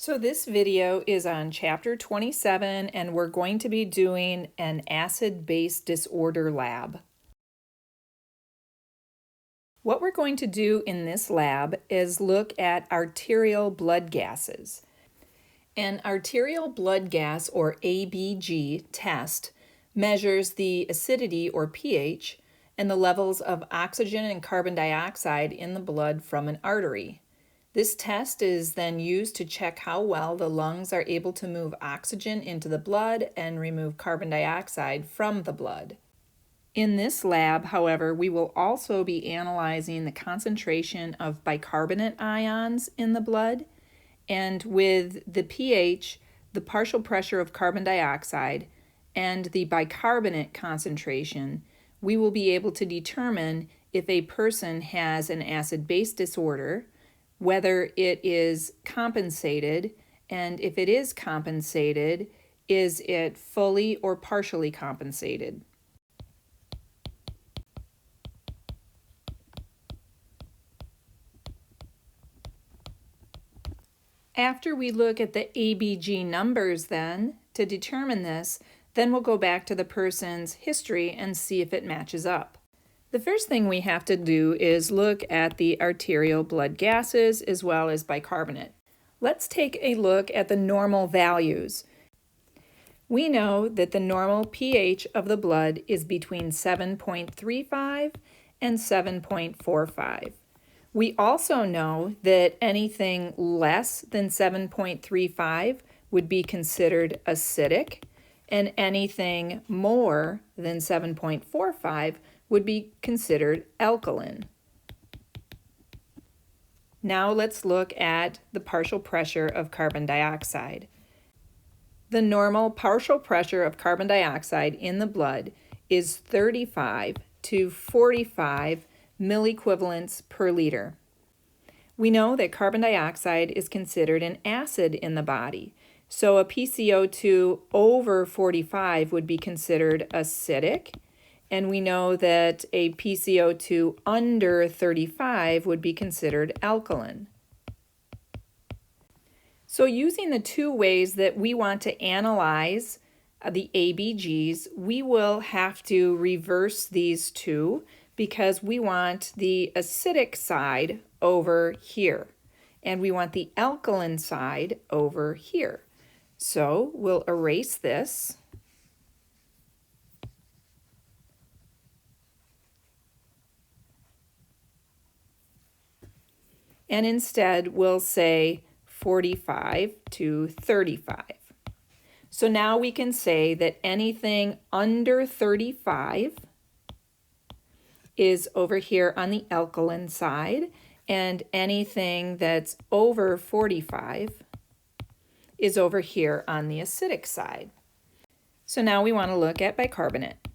So this video is on chapter 27 and we're going to be doing an acid-base disorder lab. What we're going to do in this lab is look at arterial blood gases. An arterial blood gas, or ABG, test measures the acidity, or pH, and the levels of oxygen and carbon dioxide in the blood from an artery. This test is then used to check how well the lungs are able to move oxygen into the blood and remove carbon dioxide from the blood. In this lab, however, we will also be analyzing the concentration of bicarbonate ions in the blood, and with the pH, the partial pressure of carbon dioxide, and the bicarbonate concentration, we will be able to determine if a person has an acid-base disorder, whether it is compensated, and if it is compensated, is it fully or partially compensated? After we look at the ABG numbers then, to determine this, then we'll go back to the person's history and see if it matches up. The first thing we have to do is look at the arterial blood gases as well as bicarbonate. Let's take a look at the normal values. We know that the normal pH of the blood is between 7.35 and 7.45. We also know that anything less than 7.35 would be considered acidic, and anything more than 7.45 would be considered alkaline. Now let's look at the partial pressure of carbon dioxide. The normal partial pressure of carbon dioxide in the blood is 35 to 45 milliequivalents per liter. We know that carbon dioxide is considered an acid in the body, so a PCO2 over 45 would be considered acidic, and we know that a PCO2 under 35 would be considered alkaline. So using the two ways that we want to analyze the ABGs, we will have to reverse these two because we want the acidic side over here and we want the alkaline side over here. So we'll erase this. And instead we'll say 45 to 35. So now we can say that anything under 35 is over here on the alkaline side, and anything that's over 45 is over here on the acidic side. So now we want to look at bicarbonate.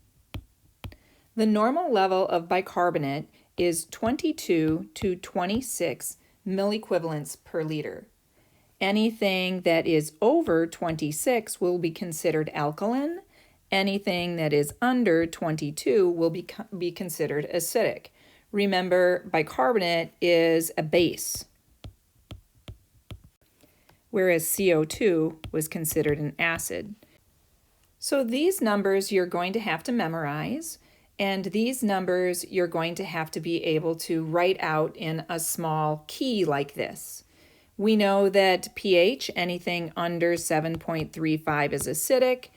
The normal level of bicarbonate is 22 to 26 milliequivalents per liter. Anything that is over 26 will be considered alkaline. Anything that is under 22 will be considered acidic. Remember, bicarbonate is a base, whereas CO2 was considered an acid. So these numbers you're going to have to memorize, and these numbers you're going to have to be able to write out in a small key like this. We know that pH, anything under 7.35 is acidic,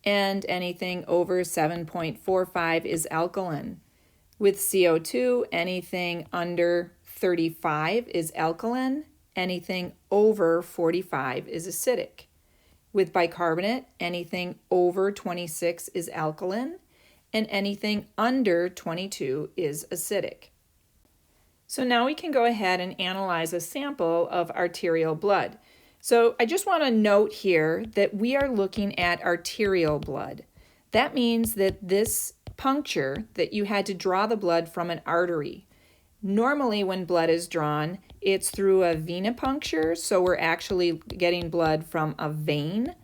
and anything over 7.45 is alkaline. With CO2, anything under 35 is alkaline, anything over 45 is acidic. With bicarbonate, anything over 26 is alkaline, and anything under 22 is acidic. So now we can go ahead and analyze a sample of arterial blood. So I just want to note here that we are looking at arterial blood. That means that this puncture, that you had to draw the blood from an artery. Normally when blood is drawn, it's through a venipuncture, so we're actually getting blood from a vein.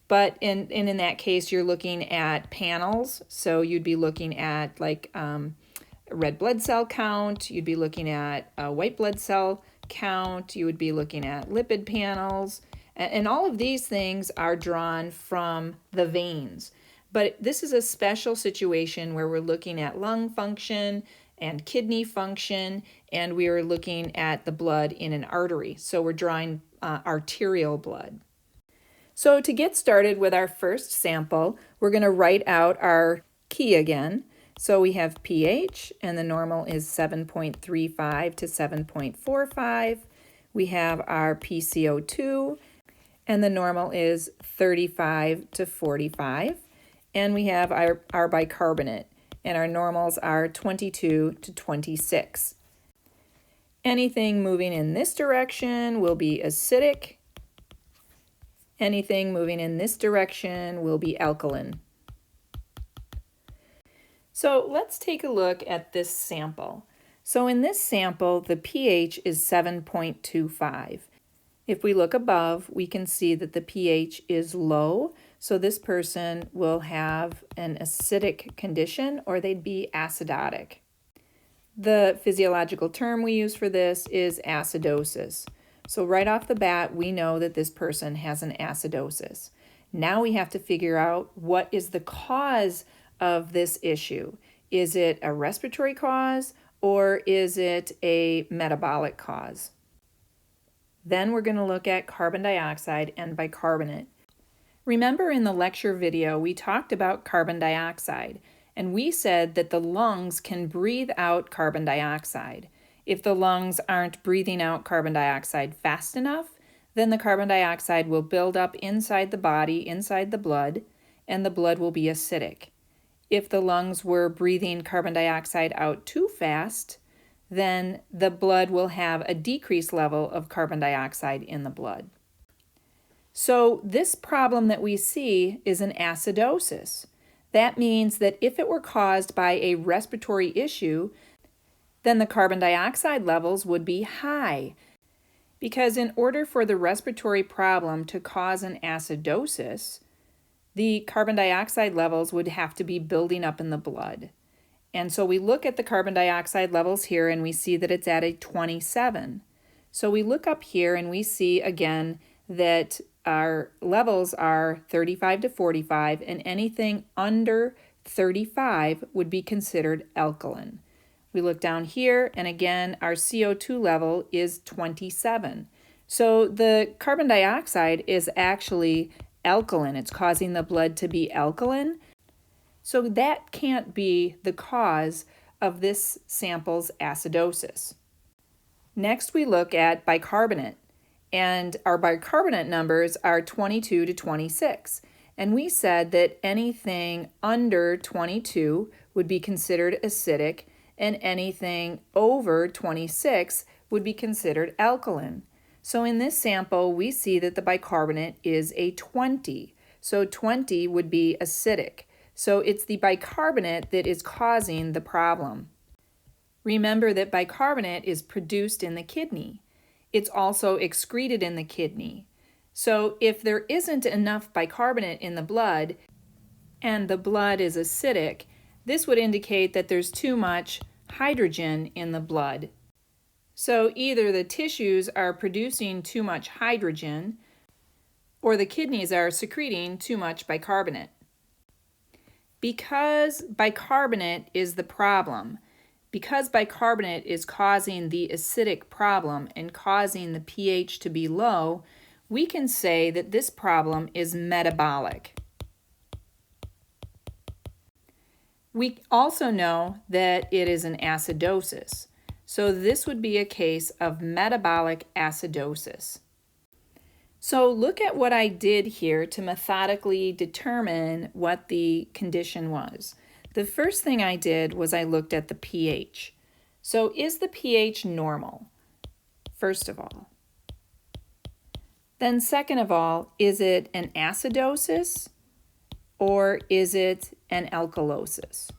But in that case, you're looking at panels, so you'd be looking at like red blood cell count, you'd be looking at a white blood cell count, you would be looking at lipid panels, And all of these things are drawn from the veins. But this is a special situation where we're looking at lung function and kidney function, and we are looking at the blood in an artery. So we're drawing arterial blood. So to get started with our first sample, we're going to write out our key again. So we have pH, and the normal is 7.35 to 7.45. We have our PCO2, and the normal is 35 to 45. And we have our bicarbonate, and our normals are 22 to 26. Anything moving in this direction will be acidic. Anything moving in this direction will be alkaline. So let's take a look at this sample. So in this sample, the pH is 7.25. If we look above, we can see that the pH is low, so this person will have an acidic condition, or they'd be acidotic. The physiological term we use for this is acidosis. So right off the bat, we know that this person has an acidosis. Now we have to figure out what is the cause of this issue. Is it a respiratory cause, or is it a metabolic cause? Then we're going to look at carbon dioxide and bicarbonate. Remember in the lecture video, we talked about carbon dioxide, and we said that the lungs can breathe out carbon dioxide. If the lungs aren't breathing out carbon dioxide fast enough, then the carbon dioxide will build up inside the body, inside the blood, and the blood will be acidic. If the lungs were breathing carbon dioxide out too fast, then the blood will have a decreased level of carbon dioxide in the blood. So this problem that we see is an acidosis. That means that if it were caused by a respiratory issue, then the carbon dioxide levels would be high. Because in order for the respiratory problem to cause an acidosis, the carbon dioxide levels would have to be building up in the blood. And so we look at the carbon dioxide levels here and we see that it's at a 27. So we look up here and we see again that our levels are 35 to 45, and anything under 35 would be considered alkaline. We look down here, and again, our CO2 level is 27. So the carbon dioxide is actually alkaline. It's causing the blood to be alkaline. So that can't be the cause of this sample's acidosis. Next, we look at bicarbonate, and our bicarbonate numbers are 22 to 26. And we said that anything under 22 would be considered acidic, and anything over 26 would be considered alkaline. So in this sample, we see that the bicarbonate is a 20. So 20 would be acidic. So it's the bicarbonate that is causing the problem. Remember that bicarbonate is produced in the kidney. It's also excreted in the kidney. So if there isn't enough bicarbonate in the blood and the blood is acidic, this would indicate that there's too much hydrogen in the blood. So either the tissues are producing too much hydrogen or the kidneys are secreting too much bicarbonate. Because bicarbonate is the problem, because bicarbonate is causing the acidic problem and causing the pH to be low, we can say that this problem is metabolic. We also know that it is an acidosis. So this would be a case of metabolic acidosis. So look at what I did here to methodically determine what the condition was. The first thing I did was I looked at the pH. So is the pH normal? First of all. Then second of all, is it an acidosis or is it an alkalosis?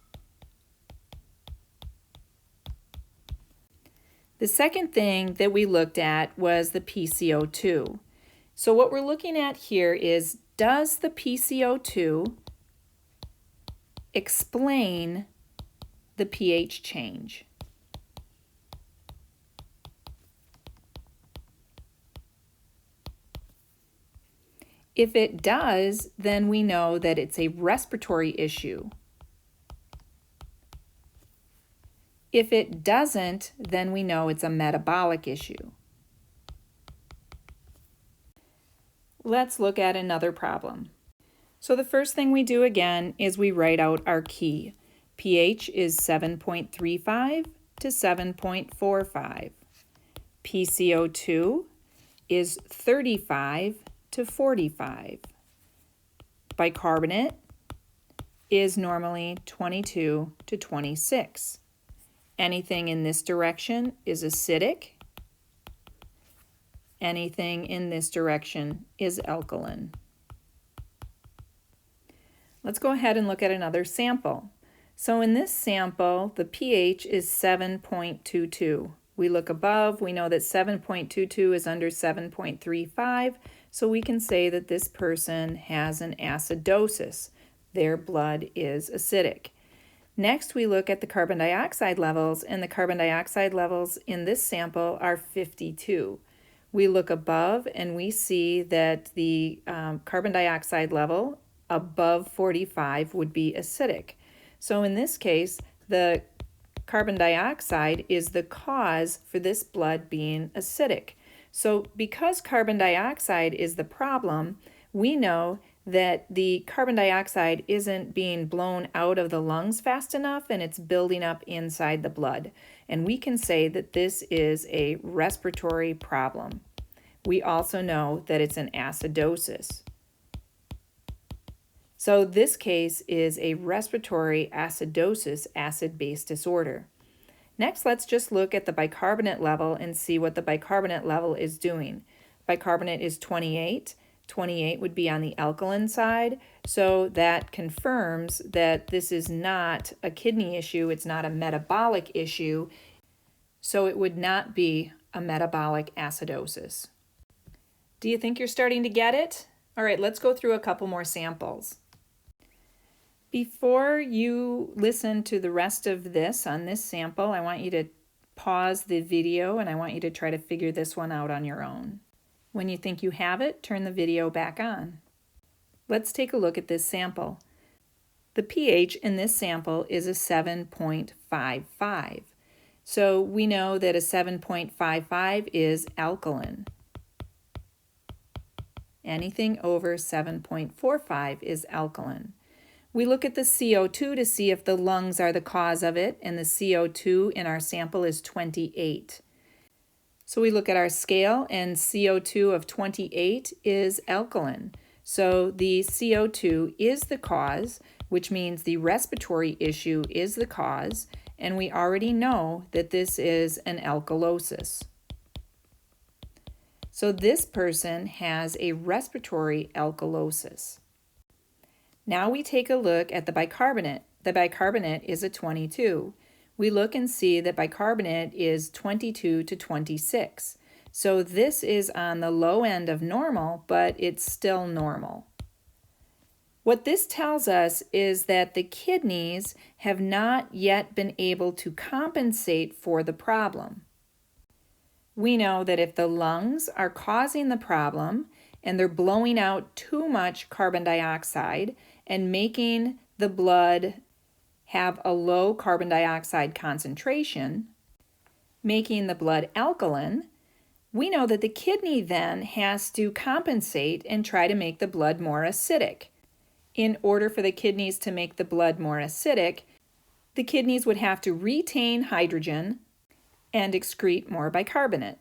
The second thing that we looked at was the PCO2. So what we're looking at here is, does the PCO2 explain the pH change? If it does, then we know that it's a respiratory issue. If it doesn't, then we know it's a metabolic issue. Let's look at another problem. So the first thing we do again is we write out our key. pH is 7.35 to 7.45. PCO2 is 35 to 45. Bicarbonate is normally 22 to 26. Anything in this direction is acidic. Anything in this direction is alkaline. Let's go ahead and look at another sample. So in this sample, the pH is 7.22. We look above, we know that 7.22 is under 7.35, so we can say that this person has an acidosis. Their blood is acidic. Next, we look at the carbon dioxide levels, and the carbon dioxide levels in this sample are 52. We look above and we see that the carbon dioxide level above 45 would be acidic. So in this case, the carbon dioxide is the cause for this blood being acidic. So because carbon dioxide is the problem, we know that the carbon dioxide isn't being blown out of the lungs fast enough and it's building up inside the blood. And we can say that this is a respiratory problem. We also know that it's an acidosis. So this case is a respiratory acidosis, acid-base disorder. Next, let's just look at the bicarbonate level and see what the bicarbonate level is doing. Bicarbonate is 28. 28 would be on the alkaline side, so that confirms that this is not a kidney issue, it's not a metabolic issue, so it would not be a metabolic acidosis. Do you think you're starting to get it? All right, let's go through a couple more samples. Before you listen to the rest of this on this sample, I want you to pause the video and I want you to try to figure this one out on your own. When you think you have it, turn the video back on. Let's take a look at this sample. The pH in this sample is a 7.55. So we know that a 7.55 is alkaline. Anything over 7.45 is alkaline. We look at the CO2 to see if the lungs are the cause of it, and the CO2 in our sample is 28. So we look at our scale, and CO2 of 28 is alkaline. So the CO2 is the cause, which means the respiratory issue is the cause, and we already know that this is an alkalosis. So this person has a respiratory alkalosis. Now we take a look at the bicarbonate. The bicarbonate is a 22. We look and see that bicarbonate is 22 to 26. So this is on the low end of normal, but it's still normal. What this tells us is that the kidneys have not yet been able to compensate for the problem. We know that if the lungs are causing the problem and they're blowing out too much carbon dioxide and making the blood have a low carbon dioxide concentration, making the blood alkaline, we know that the kidney then has to compensate and try to make the blood more acidic. In order for the kidneys to make the blood more acidic, the kidneys would have to retain hydrogen and excrete more bicarbonate.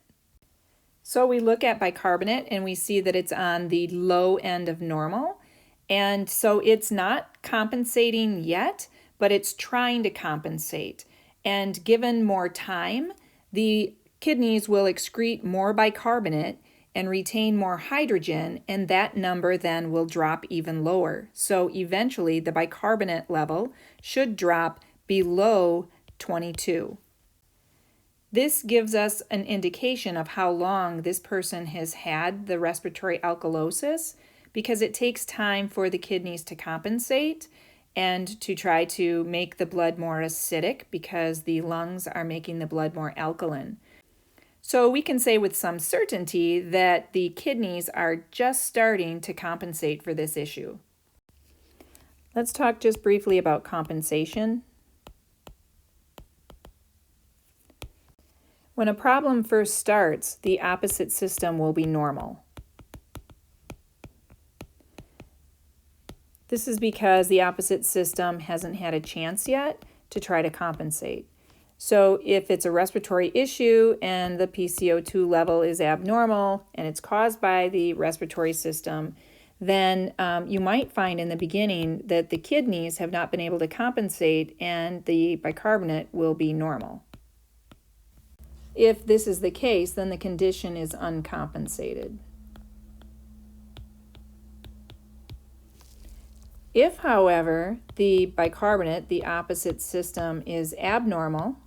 So we look at bicarbonate and we see that it's on the low end of normal, and so it's not compensating yet, but it's trying to compensate. And given more time, the kidneys will excrete more bicarbonate and retain more hydrogen, and that number then will drop even lower. So eventually the bicarbonate level should drop below 22. This gives us an indication of how long this person has had the respiratory alkalosis, because it takes time for the kidneys to compensate and to try to make the blood more acidic because the lungs are making the blood more alkaline. So we can say with some certainty that the kidneys are just starting to compensate for this issue. Let's talk just briefly about compensation. When a problem first starts, the opposite system will be normal. This is because the opposite system hasn't had a chance yet to try to compensate. So if it's a respiratory issue and the PCO2 level is abnormal and it's caused by the respiratory system, then you might find in the beginning that the kidneys have not been able to compensate and the bicarbonate will be normal. If this is the case, then the condition is uncompensated. If, however, the bicarbonate, the opposite system, is abnormal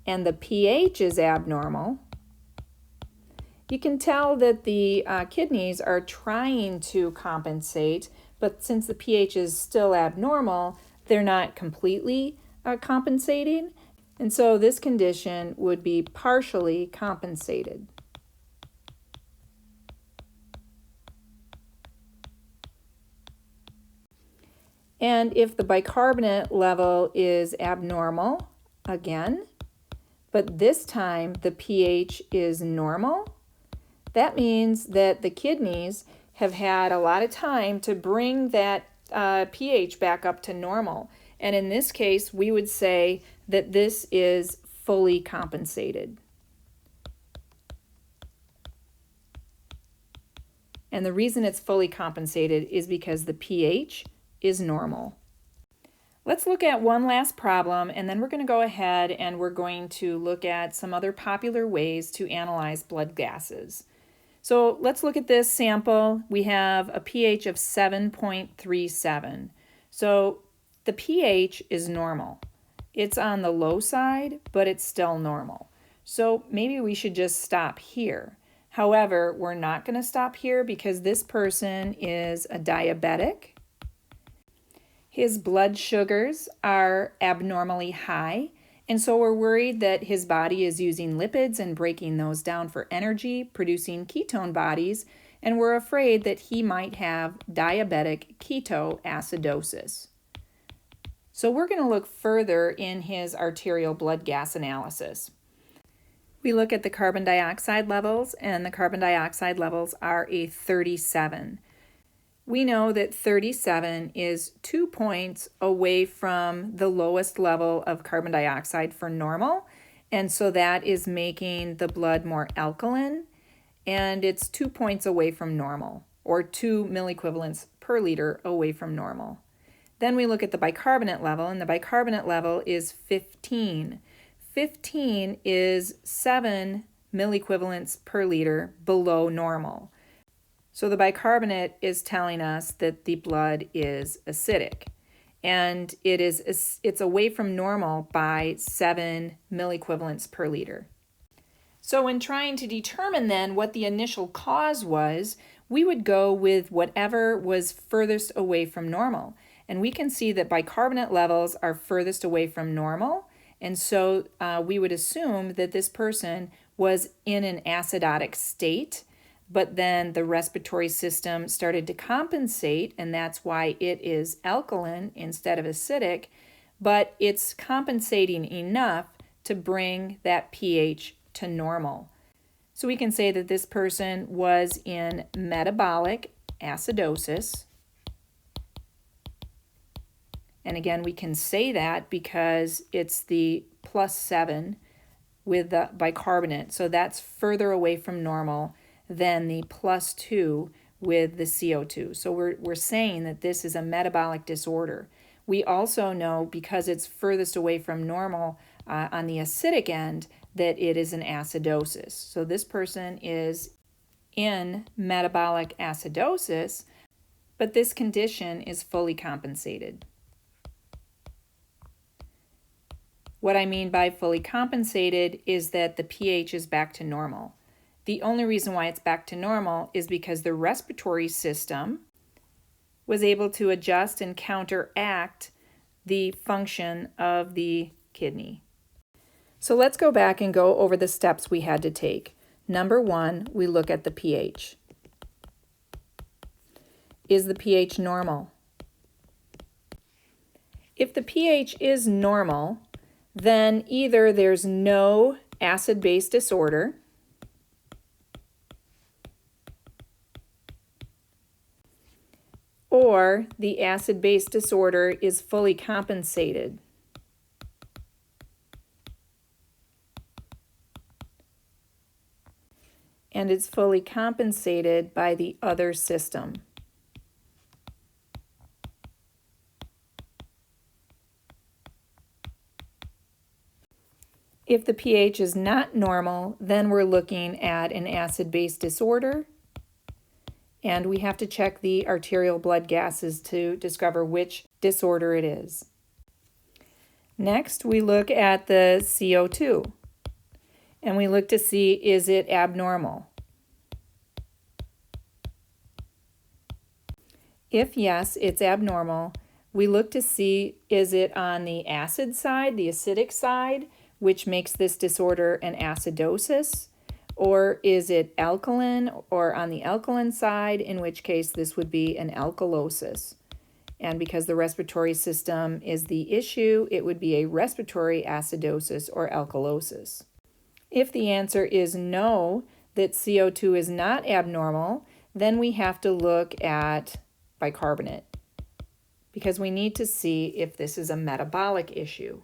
and the pH is abnormal, you can tell that the kidneys are trying to compensate, but since the pH is still abnormal, they're not completely compensating, and so this condition would be partially compensated. And if the bicarbonate level is abnormal, again, but this time the pH is normal, that means that the kidneys have had a lot of time to bring that pH back up to normal. And in this case, we would say that this is fully compensated. And the reason it's fully compensated is because the pH is normal. Let's look at one last problem, and then we're going to go ahead and we're going to look at some other popular ways to analyze blood gases. So let's look at this sample. We have a pH of 7.37. So the pH is normal. It's on the low side, but it's still normal. So maybe we should just stop here. However, we're not going to stop here because this person is a diabetic. His blood sugars are abnormally high, and so we're worried that his body is using lipids and breaking those down for energy, producing ketone bodies, and we're afraid that he might have diabetic ketoacidosis. So we're going to look further in his arterial blood gas analysis. We look at the carbon dioxide levels, and the carbon dioxide levels are a 37. We know that 37 is 2 points away from the lowest level of carbon dioxide for normal, and so that is making the blood more alkaline, and it's 2 points away from normal, or 2 milliequivalents per liter away from normal. Then we look at the bicarbonate level, and the bicarbonate level is 15. 15 is 7 milliequivalents per liter below normal. So the bicarbonate is telling us that the blood is acidic, and it's away from normal by 7 milliequivalents per liter. So when trying to determine then what the initial cause was, we would go with whatever was furthest away from normal. And we can see that bicarbonate levels are furthest away from normal, and so we would assume that this person was in an acidotic state, but then the respiratory system started to compensate, and that's why it is alkaline instead of acidic, but it's compensating enough to bring that pH to normal. So we can say that this person was in metabolic acidosis. And again, we can say that because it's the +7 with the bicarbonate, so that's further away from normal than the +2 with the CO2. So we're saying that this is a metabolic disorder. We also know, because it's furthest away from normal on the acidic end, that it is an acidosis. So this person is in metabolic acidosis, but this condition is fully compensated. What I mean by fully compensated is that the pH is back to normal. The only reason why it's back to normal is because the respiratory system was able to adjust and counteract the function of the kidney. So let's go back and go over the steps we had to take. Number 1, we look at the pH. Is the pH normal? If the pH is normal, then either there's no acid-base disorder, or the acid-base disorder is fully compensated. And it's fully compensated by the other system. If the pH is not normal, then we're looking at an acid-base disorder, and we have to check the arterial blood gases to discover which disorder it is. Next, we look at the CO2, and we look to see, is it abnormal? If yes, it's abnormal, we look to see, is it on the acid side, the acidic side, which makes this disorder an acidosis, or is it alkaline or on the alkaline side, in which case this would be an alkalosis. And because the respiratory system is the issue, it would be a respiratory acidosis or alkalosis. If the answer is no, that CO2 is not abnormal, then we have to look at bicarbonate, because we need to see if this is a metabolic issue.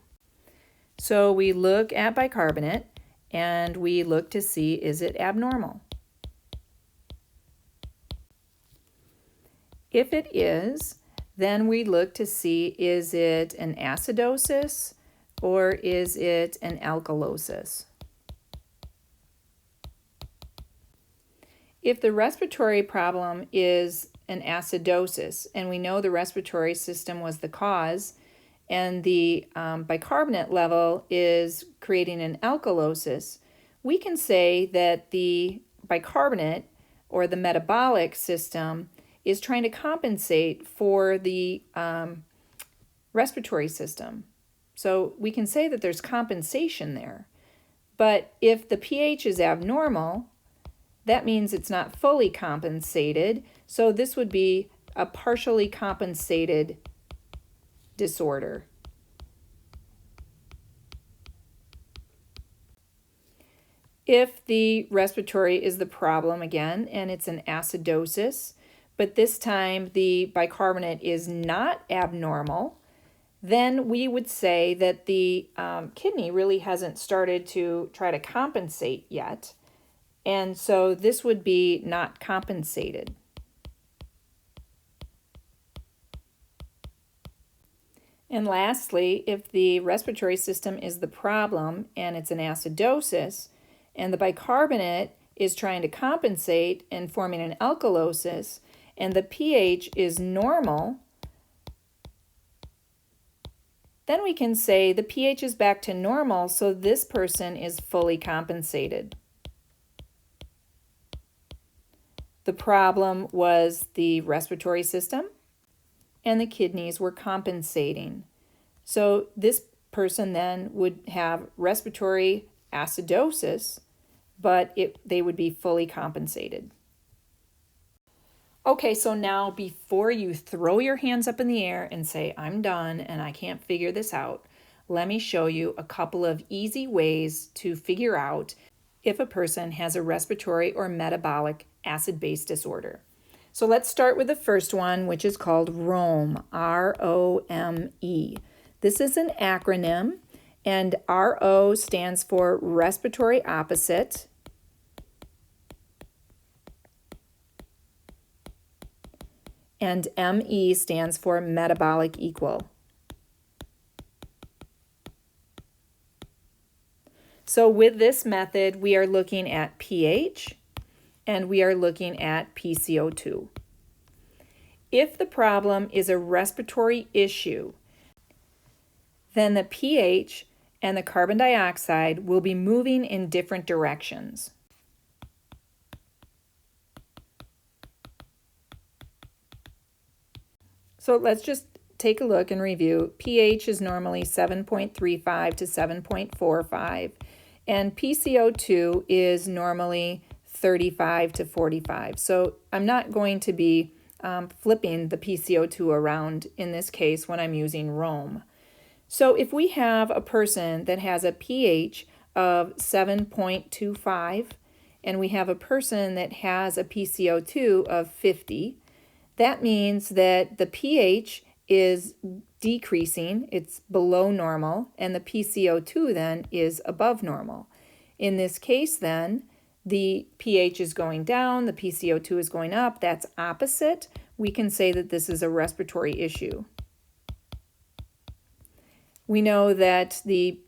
So we look at bicarbonate and we look to see, is it abnormal? If it is, then we look to see, is it an acidosis or is it an alkalosis? If the respiratory problem is an acidosis, and we know the respiratory system was the cause, and the bicarbonate level is creating an alkalosis, we can say that the bicarbonate or the metabolic system is trying to compensate for the respiratory system. So we can say that there's compensation there. But if the pH is abnormal, that means it's not fully compensated. So this would be a partially compensated disorder. If the respiratory is the problem again, and it's an acidosis, but this time the bicarbonate is not abnormal, then we would say that the kidney really hasn't started to try to compensate yet, and so this would be not compensated. And lastly, if the respiratory system is the problem and it's an acidosis, and the bicarbonate is trying to compensate and forming an alkalosis, and the pH is normal, then we can say the pH is back to normal, so this person is fully compensated. The problem was the respiratory system, and the kidneys were compensating. So this person then would have respiratory acidosis, but they would be fully compensated. Okay, so now before you throw your hands up in the air and say, I'm done and I can't figure this out, let me show you a couple of easy ways to figure out if a person has a respiratory or metabolic acid-base disorder. So let's start with the first one, which is called ROME, R-O-M-E. This is an acronym, and R-O stands for respiratory opposite, and M-E stands for metabolic equal. So with this method, we are looking at pH, and we are looking at PCO2. If the problem is a respiratory issue, then the pH and the carbon dioxide will be moving in different directions. So let's just take a look and review. pH is normally 7.35 to 7.45, and PCO2 is normally 35 to 45. So I'm not going to be flipping the PCO2 around in this case when I'm using Rome. So if we have a person that has a pH of 7.25 and we have a person that has a PCO2 of 50, that means that the pH is decreasing, it's below normal, and the PCO2 then is above normal. In this case then, the pH is going down, the PCO2 is going up, that's opposite. We can say that this is a respiratory issue. We know that the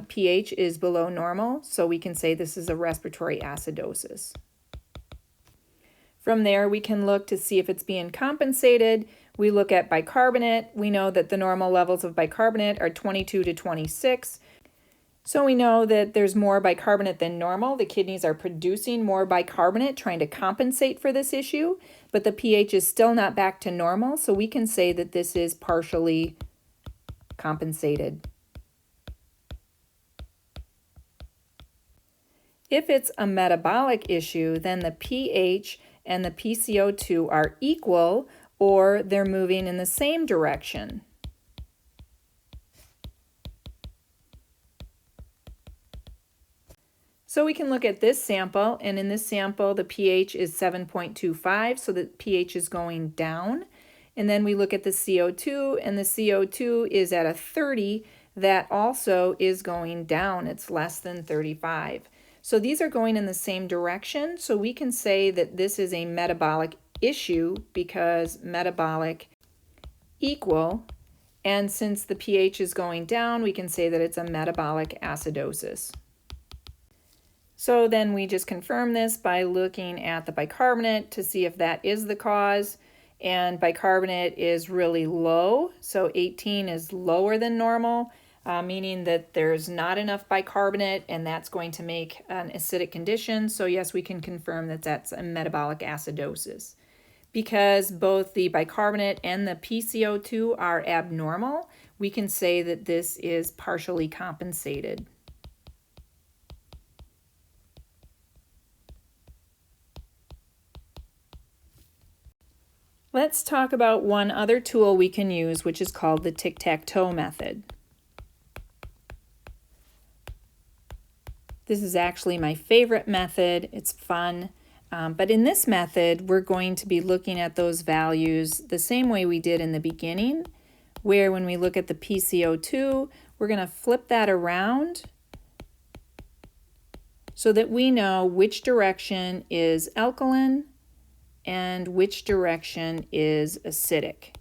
pH is below normal, so we can say this is a respiratory acidosis. From there, we can look to see if it's being compensated. We look at bicarbonate. We know that the normal levels of bicarbonate are 22 to 26. So we know that there's more bicarbonate than normal. The kidneys are producing more bicarbonate, trying to compensate for this issue, but the pH is still not back to normal, so we can say that this is partially compensated. If it's a metabolic issue, then the pH and the PCO2 are equal, or they're moving in the same direction. So we can look at this sample, and in this sample the pH is 7.25, so the pH is going down. And then we look at the CO2, and the CO2 is at a 30, that also is going down. It's less than 35. So these are going in the same direction, so we can say that this is a metabolic issue because metabolic equal, and since the pH is going down, we can say that it's a metabolic acidosis. So then we just confirm this by looking at the bicarbonate to see if that is the cause. And bicarbonate is really low, so 18 is lower than normal, meaning that there's not enough bicarbonate, and that's going to make an acidic condition. So yes, we can confirm that that's a metabolic acidosis. Because both the bicarbonate and the PCO2 are abnormal, we can say that this is partially compensated. Let's talk about one other tool we can use, which is called the Tic Tac Toe Method. This is actually my favorite method. It's fun. But in this method, we're going to be looking at those values the same way we did in the beginning, where when we look at the PCO2, we're going to flip that around so that we know which direction is alkaline and which direction is acidic.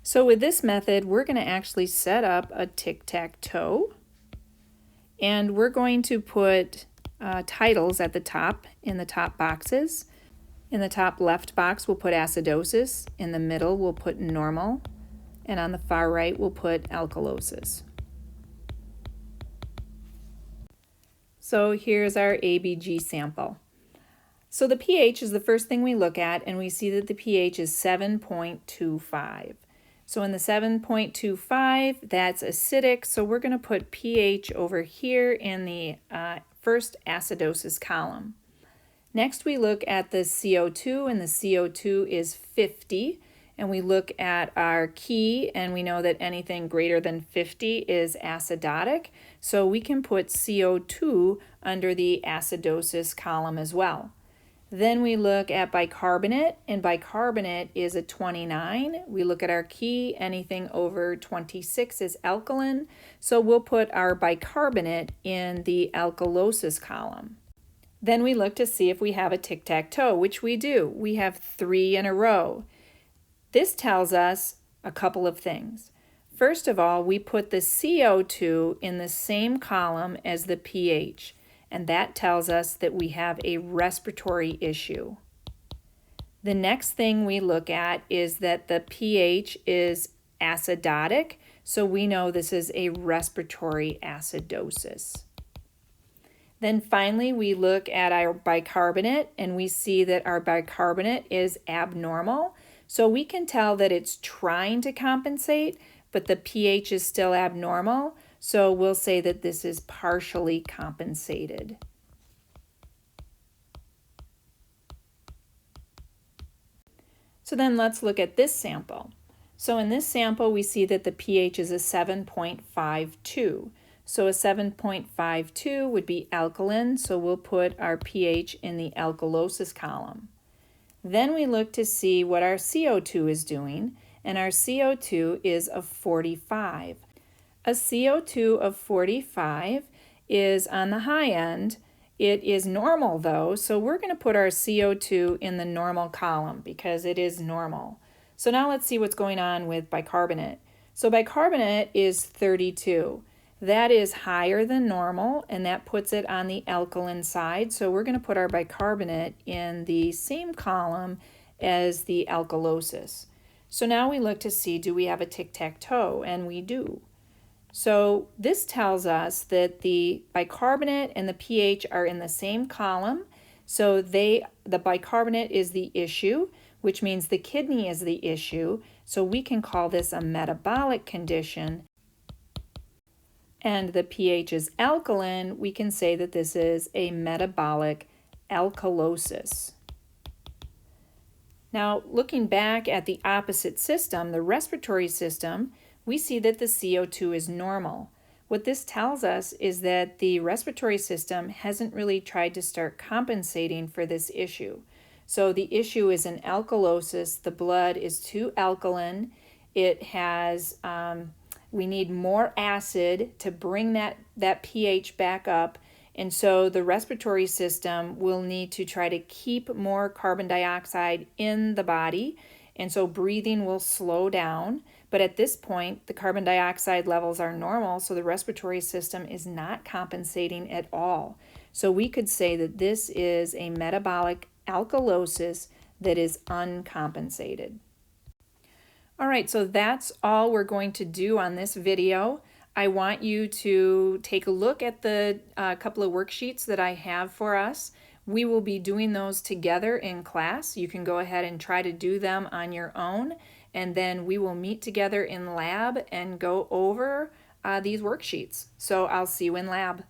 So with this method, we're going to actually set up a tic-tac-toe, and we're going to put titles at the top in the top boxes. In the top left box, we'll put acidosis. In the middle, we'll put normal. And on the far right, we'll put alkalosis. So here's our ABG sample. So the pH is the first thing we look at, and we see that the pH is 7.25. So in the 7.25, that's acidic, so we're going to put pH over here in the first acidosis column. Next we look at the CO2, and the CO2 is 50. And we look at our key, and we know that anything greater than 50 is acidotic, so we can put CO2 under the acidosis column as well. Then we look at bicarbonate, and bicarbonate is a 29. We look at our key, anything over 26 is alkaline, so we'll put our bicarbonate in the alkalosis column. Then we look to see if we have a tic-tac-toe, which we do. We have 3 in a row. This tells us a couple of things. First of all, we put the CO2 in the same column as the pH, and that tells us that we have a respiratory issue. The next thing we look at is that the pH is acidotic, so we know this is a respiratory acidosis. Then finally, we look at our bicarbonate and we see that our bicarbonate is abnormal. So we can tell that it's trying to compensate, but the pH is still abnormal. So we'll say that this is partially compensated. So then let's look at this sample. So in this sample, we see that the pH is a 7.52. So a 7.52 would be alkaline, so we'll put our pH in the alkalosis column. Then we look to see what our CO2 is doing, and our CO2 is of 45. A CO2 of 45 is on the high end. It is normal though, so we're going to put our CO2 in the normal column because it is normal. So now let's see what's going on with bicarbonate. So bicarbonate is 32. That is higher than normal, and that puts it on the alkaline side. So we're going to put our bicarbonate in the same column as the alkalosis. So now we look to see, do we have a tic-tac-toe? And we do. So this tells us that the bicarbonate and the pH are in the same column. So the bicarbonate is the issue, which means the kidney is the issue. So we can call this a metabolic condition. And the pH is alkaline, we can say that this is a metabolic alkalosis. Now, looking back at the opposite system, the respiratory system, we see that the CO2 is normal. What this tells us is that the respiratory system hasn't really tried to start compensating for this issue. So the issue is an alkalosis. The blood is too alkaline. It has we need more acid to bring that pH back up, and so the respiratory system will need to try to keep more carbon dioxide in the body, and so breathing will slow down. But at this point, the carbon dioxide levels are normal, so the respiratory system is not compensating at all. So we could say that this is a metabolic alkalosis that is uncompensated. All right, so that's all we're going to do on this video. I want you to take a look at the couple of worksheets that I have for us. We will be doing those together in class. You can go ahead and try to do them on your own, and then we will meet together in lab and go over these worksheets. So I'll see you in lab.